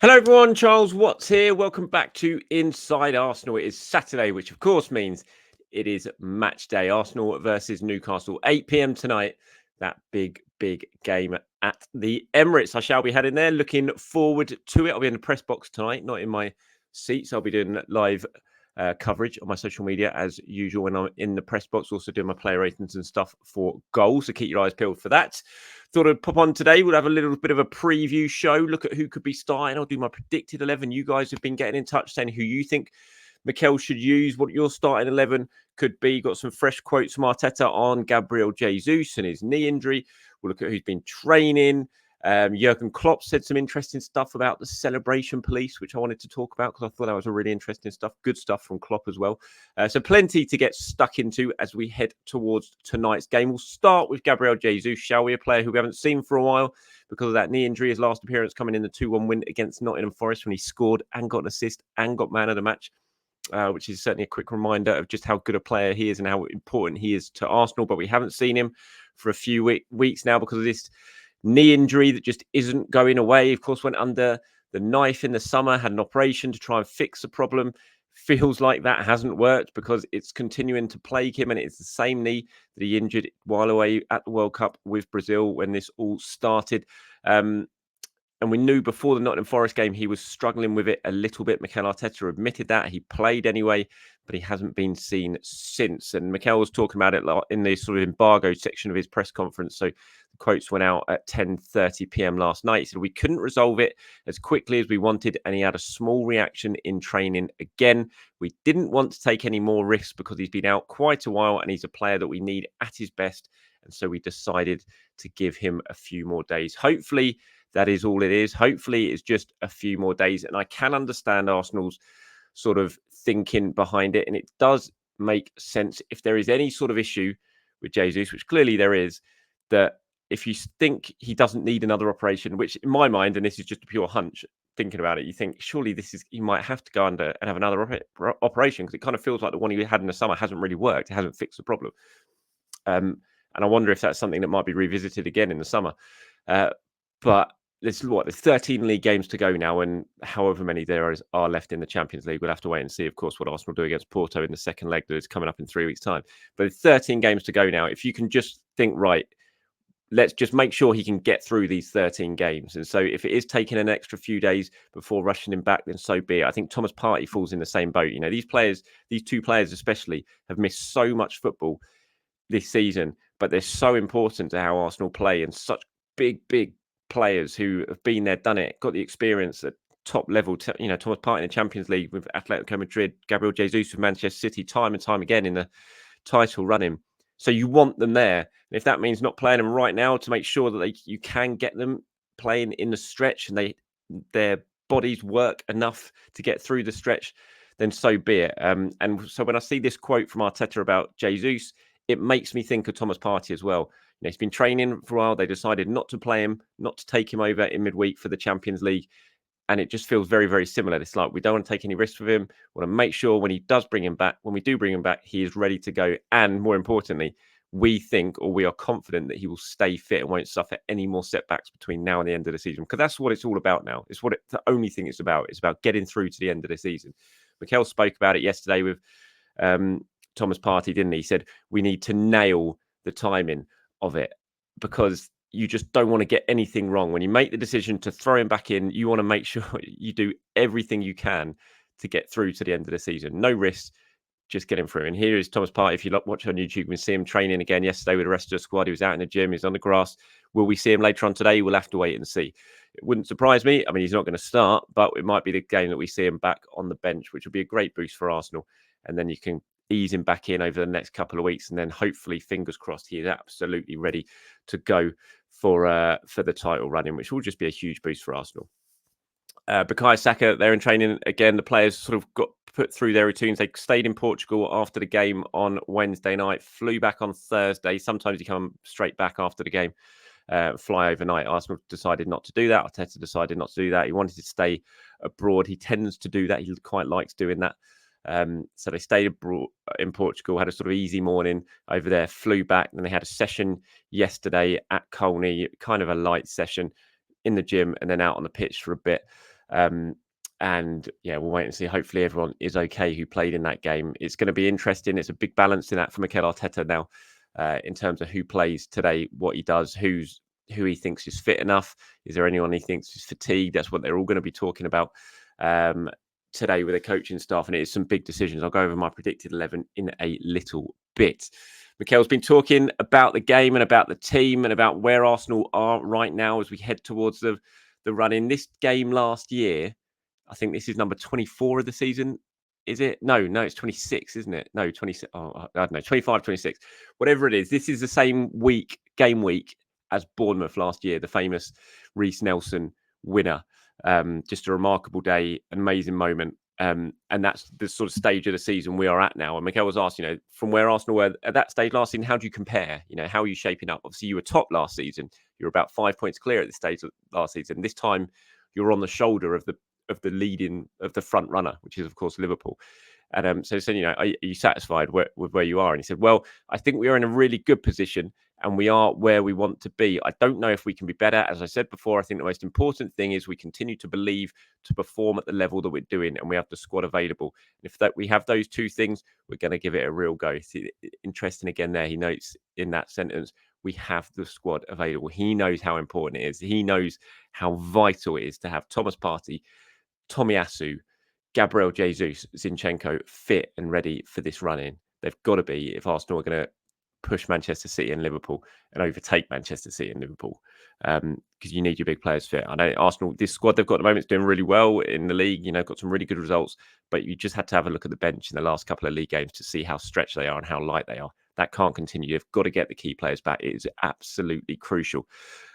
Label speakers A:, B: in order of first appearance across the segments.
A: Hello everyone, Charles Watts here. Welcome back to Inside Arsenal. It is Saturday, which of course means it is match day. Arsenal versus Newcastle, 8 p.m. tonight. That big game at the Emirates. I shall be heading there. Looking forward to it. I'll be in the press box tonight, not in my seats. I'll be doing live coverage on my social media as usual when I'm in the press box. Also doing my player ratings and stuff for goals. So keep your eyes peeled for that. Thought I'd pop on today. We'll have a little bit of a preview show. Look at who could be starting. I'll do my predicted 11. You guys have been getting in touch saying who you think Mikel should use, what your starting 11 could be. Got some fresh quotes from Arteta on Gabriel Jesus and his knee injury. We'll look at who's been training. Jurgen Klopp said some interesting stuff about the celebration police, which I wanted to talk about because I thought that was a really interesting stuff. Good stuff from Klopp as well. So plenty to get stuck into as we head towards tonight's game. We'll start with Gabriel Jesus, shall we? A player who we haven't seen for a while because of that knee injury. His last appearance coming in the 2-1 win against Nottingham Forest when he scored and got an assist and got man of the match. Which is certainly a quick reminder of just how good a player he is and how important he is to Arsenal. But we haven't seen him for a few weeks now because of this knee injury that just isn't going away. Of course, went under the knife in the summer, had an operation to try and fix the problem. Feels like that hasn't worked because it's continuing to plague him, and it's the same knee that he injured while away at the World Cup with Brazil when this all started. And we knew before the Nottingham Forest game he was struggling with it a little bit. Mikel Arteta admitted that. He played anyway, but he hasn't been seen since. And Mikel was talking about it in the sort of embargo section of his press conference. So the quotes went out at 10:30 p.m. last night. He said, "We couldn't resolve it as quickly as we wanted, and he had a small reaction in training again. We didn't want to take any more risks because he's been out quite a while, and he's a player that we need at his best. And so we decided to give him a few more days." Hopefully, that is all it is. Hopefully, it's just a few more days. And I can understand Arsenal's sort of thinking behind it. And it does make sense if there is any sort of issue with Jesus, which clearly there is, that if you think he doesn't need another operation, which in my mind, and this is just a pure hunch, thinking about it, you think surely he might have to go under and have another operation because it kind of feels like the one he had in the summer hasn't really worked. It hasn't fixed the problem. And I wonder if that's something that might be revisited again in the summer. But there's 13 league games to go now, and however many there are left in the Champions League, we'll have to wait and see, of course, what Arsenal do against Porto in the second leg that is coming up in 3 weeks' time. But there's 13 games to go now. If you can just think, right, let's just make sure he can get through these 13 games. And so if it is taking an extra few days before rushing him back, then so be it. I think Thomas Partey falls in the same boat. You know, these two players especially, have missed so much football this season, but they're so important to how Arsenal play, and such big players who have been there, done it, got the experience at top level. Thomas Partey in the Champions League with Atletico Madrid, Gabriel Jesus with Manchester City, time and time again in the title running. So you want them there. And if that means not playing them right now to make sure that you can get them playing in the stretch and their bodies work enough to get through the stretch, then so be it. And so when I see this quote from Arteta about Jesus, it makes me think of Thomas Partey as well. He's been training for a while. They decided not to play him, not to take him over in midweek for the Champions League. And it just feels very, very similar. It's like we don't want to take any risks with him. We want to make sure when we do bring him back, he is ready to go. And more importantly, we are confident that he will stay fit and won't suffer any more setbacks between now and the end of the season. Because that's what it's all about now. It's the only thing it's about. It's about getting through to the end of the season. Mikel spoke about it yesterday with Thomas Partey, didn't he? He said, we need to nail the timing of it because you just don't want to get anything wrong. When you make the decision to throw him back in, you want to make sure you do everything you can to get through to the end of the season. No risks, just get him through. And here is Thomas Partey. If you watch on YouTube, you can see him training again yesterday with the rest of the squad. He was out in the gym, he's on the grass. Will we see him later on today? We'll have to wait and see. It wouldn't surprise me. I mean, he's not going to start, but it might be the game that we see him back on the bench, which would be a great boost for Arsenal. And then you can ease him back in over the next couple of weeks, and then hopefully, fingers crossed, he is absolutely ready to go for the title running, which will just be a huge boost for Arsenal. Bukayo Saka, they're in training again. The players sort of got put through their routines. They stayed in Portugal after the game on Wednesday night, flew back on Thursday. Sometimes you come straight back after the game, fly overnight. Arsenal decided not to do that. Arteta decided not to do that. He wanted to stay abroad. He tends to do that. He quite likes doing that. So they stayed abroad in Portugal, had a sort of easy morning over there, flew back, and they had a session yesterday at Colney, kind of a light session in the gym, and then out on the pitch for a bit. And yeah, we'll wait and see. Hopefully, everyone is okay who played in that game. It's going to be interesting. It's a big balance in that for Mikel Arteta now, in terms of who plays today, what he does, who he thinks is fit enough. Is there anyone he thinks is fatigued? That's what they're all going to be talking about um, today with the coaching staff, and it is some big decisions. I'll go over my predicted 11 in a little bit. Mikel's been talking about the game and about the team and about where Arsenal are right now as we head towards the run in. This game last year, I think this is number 24 of the season. Is it? No, it's 26, isn't it? No, 26. Oh, I don't know, 25, 26. Whatever it is, this is the same game week as Bournemouth last year, the famous Reece Nelson winner. Just a remarkable day, an amazing moment. And that's the sort of stage of the season we are at now. And Mikel was asked, from where Arsenal were at that stage last season, how do you compare? How are you shaping up? Obviously, you were top last season. You were about 5 points clear at this stage last season. This time, you're on the shoulder of the front runner, which is of course Liverpool. And so he said, are you satisfied with where you are? And he said, well, I think we are in a really good position and we are where we want to be. I don't know if we can be better. As I said before, I think the most important thing is we continue to believe to perform at the level that we're doing, and we have the squad available. And if we have those two things, we're going to give it a real go. See, interesting again there, he notes in that sentence, we have the squad available. He knows how important it is. He knows how vital it is to have Thomas Partey, Tomiyasu, Gabriel Jesus, Zinchenko fit and ready for this run-in. They've got to be if Arsenal are going to push Manchester City and Liverpool and overtake Manchester City and Liverpool, because you need your big players fit. I know Arsenal, this squad they've got at the moment is doing really well in the league, got some really good results, but you just had to have a look at the bench in the last couple of league games to see how stretched they are and how light they are. That can't continue. You've got to get the key players back. It is absolutely crucial.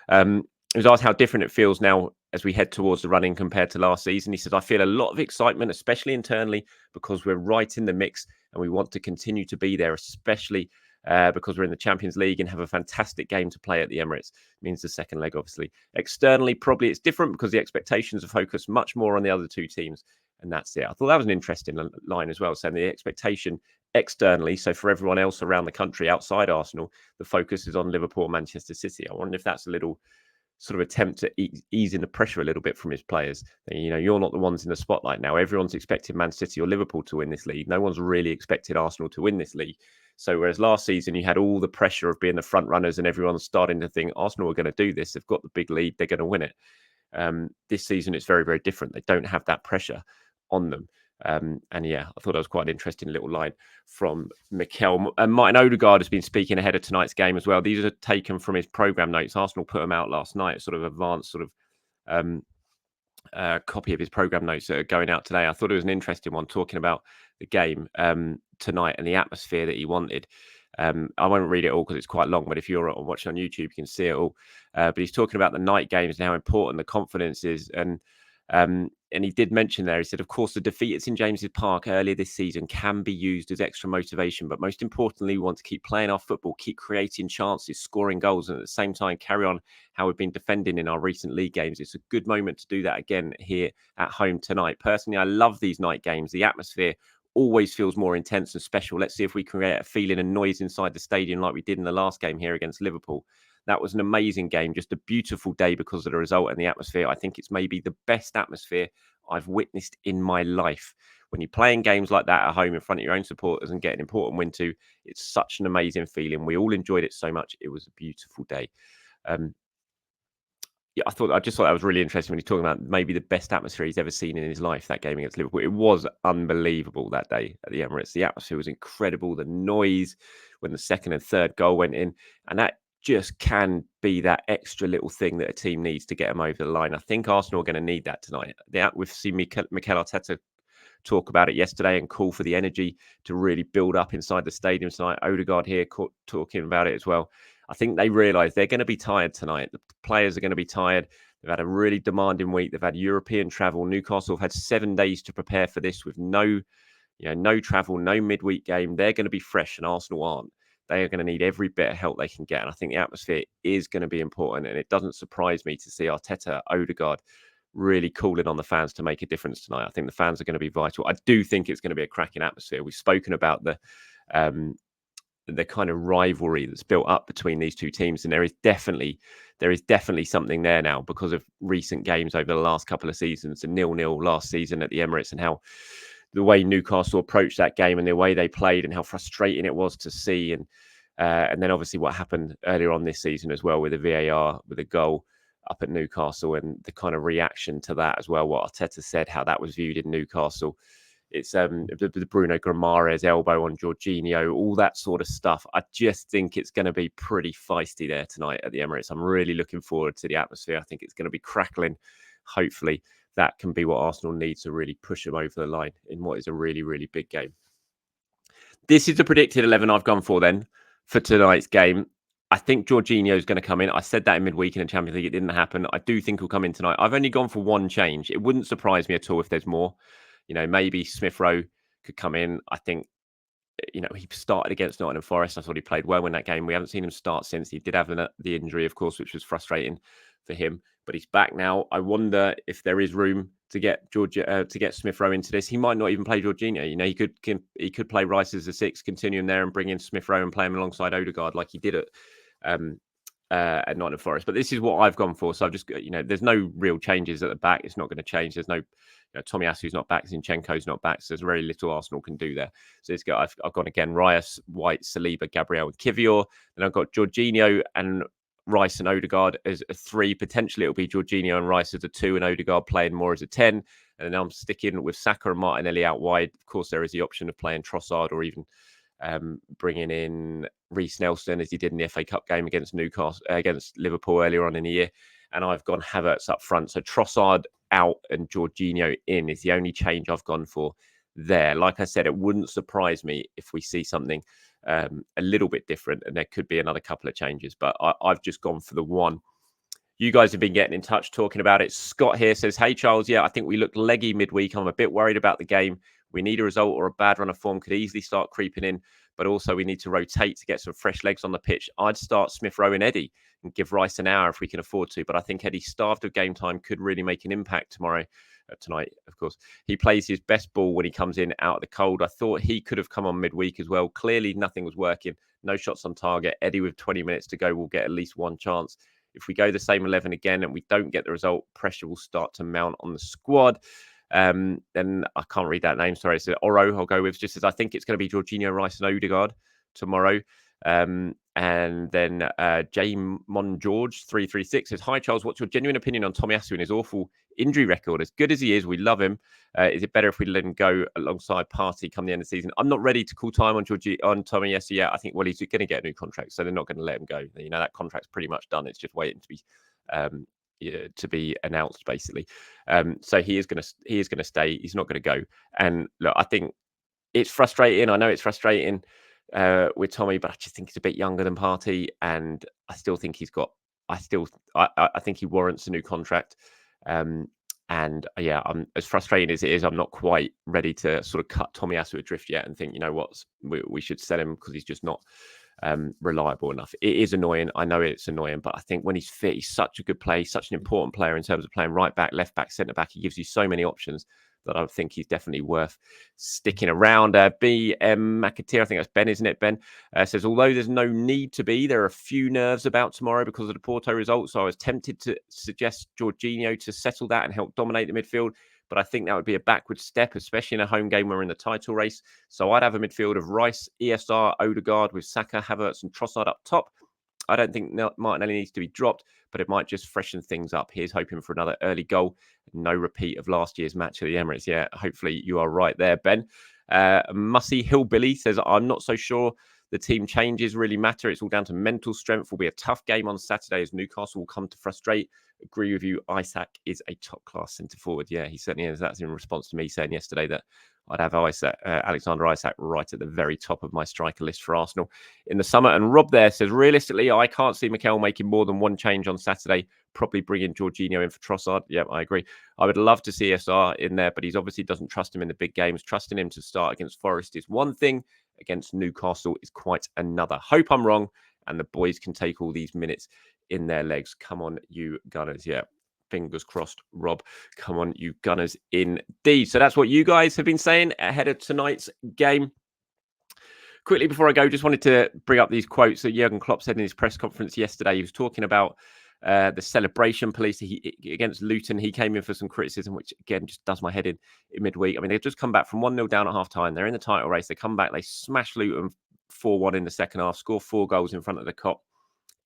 A: He was asked how different it feels now as we head towards the running compared to last season. He said, I feel a lot of excitement, especially internally, because we're right in the mix and we want to continue to be there, especially because we're in the Champions League and have a fantastic game to play at the Emirates. It means the second leg, obviously. Externally, probably it's different because the expectations are focused much more on the other two teams. And that's it. I thought that was an interesting line as well, saying the expectation externally, so for everyone else around the country outside Arsenal, the focus is on Liverpool, Manchester City. I wonder if that's a little sort of attempt to ease in the pressure a little bit from his players. You're not the ones in the spotlight now. Everyone's expecting Man City or Liverpool to win this league. No one's really expected Arsenal to win this league. So whereas last season you had all the pressure of being the front runners and everyone's starting to think Arsenal are going to do this. They've got the big lead. They're going to win it. This season it's very, very different. They don't have that pressure on them. And yeah, I thought that was quite an interesting little line from Mikel. And Martin Odegaard has been speaking ahead of tonight's game as well. These are taken from his programme notes. Arsenal put them out last night, sort of advanced copy of his programme notes that are going out today. I thought it was an interesting one, talking about the game tonight and the atmosphere that he wanted. I won't read it all because it's quite long, but if you're watching on YouTube, you can see it all. But he's talking about the night games and how important the confidence is. And he did mention there, he said, of course, the defeat at St James's Park earlier this season can be used as extra motivation. But most importantly, we want to keep playing our football, keep creating chances, scoring goals, and at the same time, carry on how we've been defending in our recent league games. It's a good moment to do that again here at home tonight. Personally, I love these night games. The atmosphere always feels more intense and special. Let's see if we can create a feeling and noise inside the stadium like we did in the last game here against Liverpool. That was an amazing game, just a beautiful day because of the result and the atmosphere. I think it's maybe the best atmosphere I've witnessed in my life. When you're playing games like that at home in front of your own supporters and get an important win too, it's such an amazing feeling. We all enjoyed it so much. It was a beautiful day. Yeah, I just thought that was really interesting when he's talking about maybe the best atmosphere he's ever seen in his life, that game against Liverpool. It was unbelievable that day at the Emirates. The atmosphere was incredible. The noise when the second and third goal went in, and that just can be that extra little thing that a team needs to get them over the line. I think Arsenal are going to need that tonight. We've seen Mikel Arteta talk about it yesterday and call for the energy to really build up inside the stadium tonight. Odegaard here talking about it as well. I think they realise they're going to be tired tonight. The players are going to be tired. They've had a really demanding week. They've had European travel. Newcastle have had 7 days to prepare for this with no travel, no midweek game. They're going to be fresh and Arsenal aren't. They are going to need every bit of help they can get. And I think the atmosphere is going to be important. And it doesn't surprise me to see Arteta, Odegaard really calling on the fans to make a difference tonight. I think the fans are going to be vital. I do think it's going to be a cracking atmosphere. We've spoken about the the kind of rivalry that's built up between these two teams, and there is definitely something there now because of recent games over the last couple of seasons, and 0-0 last season at the Emirates, and how the way Newcastle approached that game and the way they played and how frustrating it was to see, and then obviously what happened earlier on this season as well with the VAR, with a goal up at Newcastle, and the kind of reaction to that as well, what Arteta said, how that was viewed in Newcastle. It's the Bruno Guimaraes elbow on Jorginho, all that sort of stuff. I just think it's going to be pretty feisty there tonight at the Emirates. I'm really looking forward to the atmosphere. I think it's going to be crackling. Hopefully that can be what Arsenal needs to really push them over the line in what is a really, really big game. This is the predicted 11 I've gone for then for tonight's game. I think Jorginho is going to come in. I said that in midweek in the Champions League. It didn't happen. I do think he'll come in tonight. I've only gone for one change. It wouldn't surprise me at all if there's more. Maybe Smith Rowe could come in. I think, he started against Nottingham Forest. I thought he played well in that game. We haven't seen him start since. He did have the injury, of course, which was frustrating for him. But he's back now. I wonder if there is room to get Smith Rowe into this. He might not even play Jorginho. He could play Rice as a 6, continue him there, and bring in Smith Rowe and play him alongside Odegaard like he did at Nottingham Forest. But this is what I've gone for. So I've just, there's no real changes at the back. It's not going to change. There's no, Tomiyasu's not back. Zinchenko's not back. So there's very little Arsenal can do there. So I've gone again, Rice, White, Saliba, Gabriel and Kivior. Then I've got Jorginho and Rice and Odegaard as a 3. Potentially it'll be Jorginho and Rice as a 2 and Odegaard playing more as a 10. And then I'm sticking with Saka and Martinelli out wide. Of course, there is the option of playing Trossard or even bringing in Reece Nelson as he did in the FA Cup game against Liverpool earlier on in the year. And I've gone Havertz up front. So Trossard out and Jorginho in is the only change I've gone for there. Like I said, it wouldn't surprise me if we see something a little bit different, and there could be another couple of changes. But I've just gone for the one. You guys have been getting in touch talking about it. Scott here says, hey, Charles, yeah, I think we looked leggy midweek. I'm a bit worried about the game. We need a result, or a bad run of form could easily start creeping in. But also we need to rotate to get some fresh legs on the pitch. I'd start Smith Rowe and Eddie and give Rice an hour if we can afford to. But I think Eddie, starved of game time, could really make an impact tonight, of course. He plays his best ball when he comes in out of the cold. I thought he could have come on midweek as well. Clearly nothing was working. No shots on target. Eddie, with 20 minutes to go, will get at least one chance. If we go the same 11 again and we don't get the result, pressure will start to mount on the squad. Then I can't read that name. Sorry. So Oro, I'll go with, just as I think it's going to be Jorginho, Rice and Odegaard tomorrow. And then Jamon George 336 says, hi Charles, what's your genuine opinion on Tomiyasu and his awful injury record? As good as he is, we love him. Is it better if we let him go alongside Partey come the end of the season? I'm not ready to call time on Tomiyasu yet. I think, well, he's going to get a new contract, so they're not going to let him go. That contract's pretty much done. It's just waiting to be announced, basically. So he is going to stay. He's not going to go. And look, I think it's frustrating. I know it's frustrating with Tommy, but I just think he's a bit younger than Partey, and I still think I think he warrants a new contract. And yeah, I'm as frustrating as it is. I'm not quite ready to sort of cut Tomiyasu adrift yet and think, we should sell him because he's just not reliable enough. It is annoying. I know it's annoying, but I think when he's fit, he's such a good player, such an important player in terms of playing right back, left back, centre back. He gives you so many options that I think he's definitely worth sticking around. BM McAteer, I think that's Ben, isn't it? Ben says, although there's no need to be, there are a few nerves about tomorrow because of the Porto results. So I was tempted to suggest Jorginho to settle that and help dominate the midfield. But I think that would be a backward step, especially in a home game where we're in the title race. So I'd have a midfield of Rice, ESR, Odegaard with Saka, Havertz and Trossard up top. I don't think Martinelli needs to be dropped, but it might just freshen things up. Here's hoping for another early goal. No repeat of last year's match at the Emirates. Yeah, hopefully you are right there, Ben. Mussy Hillbilly says, I'm not so sure the team changes really matter. It's all down to mental strength. Will be a tough game on Saturday as Newcastle will come to frustrate. Agree with you. Isak is a top-class centre-forward. Yeah, he certainly is. That's in response to me saying yesterday that I'd have Alexander Isak right at the very top of my striker list for Arsenal in the summer. And Rob there says, realistically, I can't see Mikel making more than one change on Saturday. Probably bringing Jorginho in for Trossard. Yeah, I agree. I would love to see SR in there, but he obviously doesn't trust him in the big games. Trusting him to start against Forest is one thing. Against Newcastle is quite another. Hope I'm wrong, and the boys can take all these minutes in their legs. Come on, you Gunners. Yeah, fingers crossed, Rob. Come on, you Gunners, indeed. So that's what you guys have been saying ahead of tonight's game. Quickly before I go, just wanted to bring up these quotes that Jurgen Klopp said in his press conference yesterday. He was talking about the celebration police against Luton. He came in for some criticism, which again just does my head in midweek. I mean, they've just come back from 1-0 down at half time. They're in the title race. They come back, they smash Luton 4-1 in the second half, score 4 goals in front of the Kop.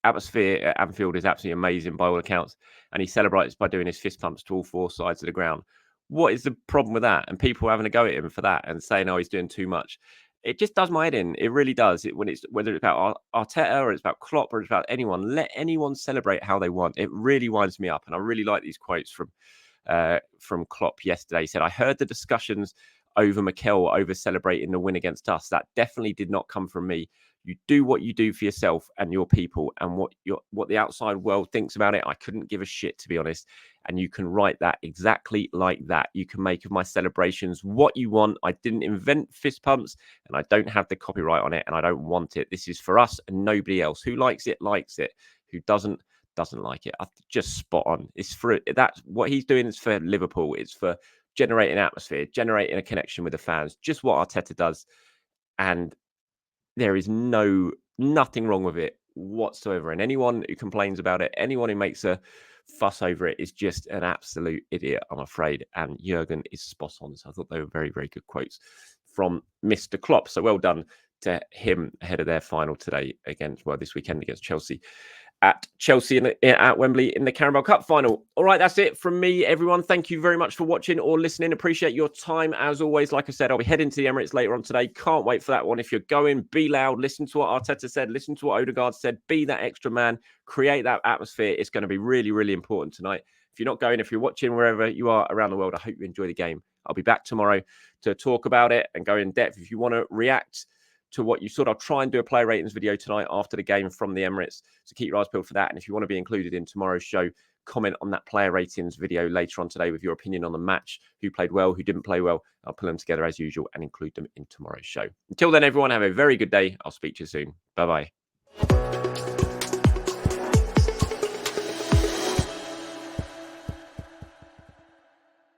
A: Atmosphere at Anfield is absolutely amazing by all accounts, and he celebrates by doing his fist pumps to all 4 sides of the ground. What is the problem with that? And people having a go at him for that and saying, "Oh, he's doing too much." It just does my head in. It really does. When it's whether it's about Arteta or it's about Klopp or it's about anyone, let anyone celebrate how they want. It really winds me up, and I really like these quotes from Klopp yesterday. He said, "I heard the discussions over Mikel over celebrating the win against us. That definitely did not come from me. You do what you do for yourself and your people, and what the outside world thinks about it, I couldn't give a shit, to be honest. And you can write that exactly like that. You can make of my celebrations what you want. I didn't invent fist pumps, and I don't have the copyright on it, and I don't want it. This is for us and nobody else. Who likes it, likes it. Who doesn't like it." Just spot on. It's for that's what he's doing. Is for Liverpool. It's for generating atmosphere, generating a connection with the fans. Just what Arteta does, and there is nothing wrong with it whatsoever. And anyone who complains about it, anyone who makes a fuss over it is just an absolute idiot, I'm afraid. And Jurgen is spot on. So I thought they were very, very good quotes from Mr. Klopp. So well done to him ahead of their final today this weekend against Chelsea. At at Wembley in the Carabao Cup final. All right, that's it from me, everyone. Thank you very much for watching or listening. Appreciate your time as always. Like I said, I'll be heading to the Emirates later on today. Can't wait for that one. If you're going, be loud. Listen to what Arteta said. Listen to what Odegaard said. Be that extra man. Create that atmosphere. It's going to be really, really important tonight. If you're not going, if you're watching wherever you are around the world, I hope you enjoy the game. I'll be back tomorrow to talk about it and go in depth. If you want to react to what you saw, I'll try and do a player ratings video tonight after the game from the Emirates. So keep your eyes peeled for that. And if you want to be included in tomorrow's show, comment on that player ratings video later on today with your opinion on the match, who played well, who didn't play well. I'll pull them together as usual and include them in tomorrow's show. Until then, everyone, have a very good day. I'll speak to you soon. Bye-bye.